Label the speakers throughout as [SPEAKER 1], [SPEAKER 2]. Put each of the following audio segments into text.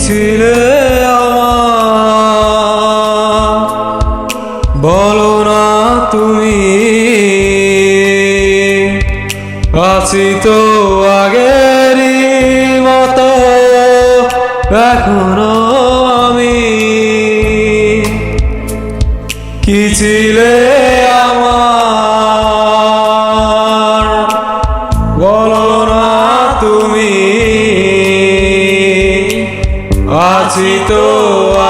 [SPEAKER 1] ছিলে আমার, বলো না তুমি। আছি তো আগেরই মতো এখনো আমি। কি ছিলে আমার, বলো না তুমি। আছি তো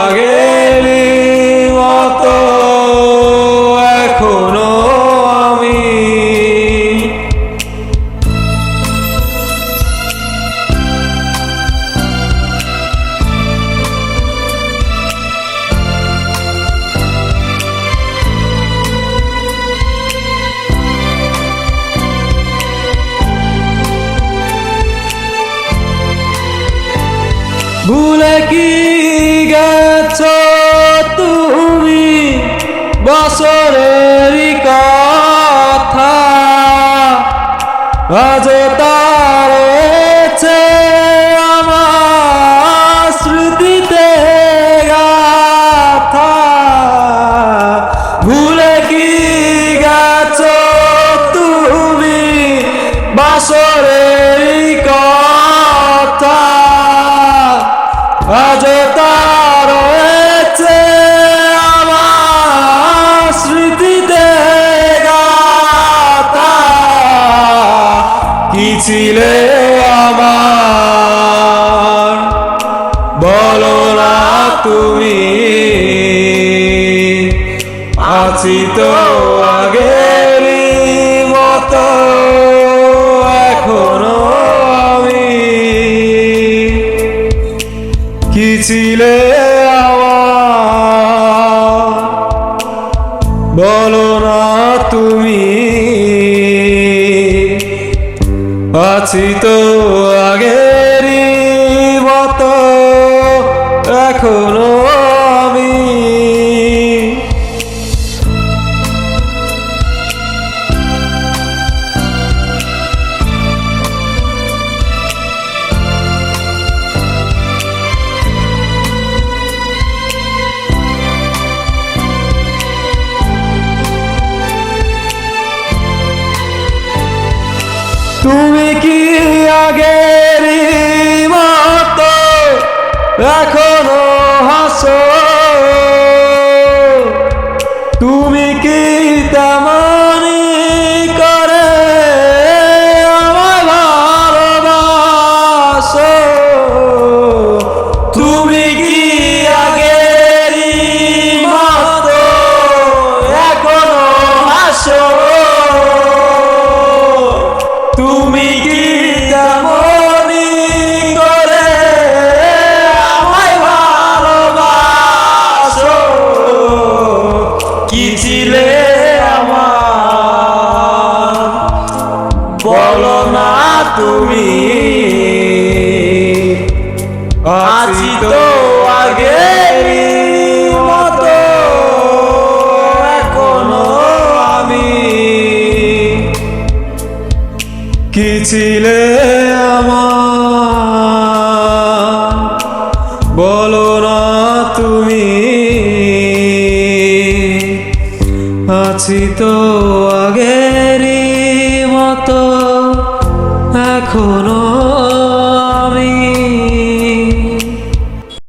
[SPEAKER 1] আগেরই মতো এখনো আমি। ভুলে কি গেছো তুমি বছরেরই কথা, আজ তার রয়েছে আমার স্মৃতিতে গাথা। ভুলে কি গেছো তুমি বছরেরই কথা, আজ তার রয়েছে আমার স্মৃতিতে গাথা। কি ছিলে আমার, বলো না তুমি। আছি তো আগেরই মতো এখনো আমি। কি ছিলে আমার, বলো না তুমি। আছি তো আগেরই মতো এখনো আমি। তুমি কি আগেরই মতো এখনো হাসো, তুমি কি তেমনি করে আমায় ভালোবাসো। তুমি কি আগেরই মতো এখনো হাসো, তুমি কি তেমনি করে আমায় ভালোবাসো। কি ছিলে আমার, বলো না তুমি। আছি তো আগেরই মতো এখনো আমি। কি ছিলে আমার, বলো না তুমি। আছি তো আগেরই মতো এখনো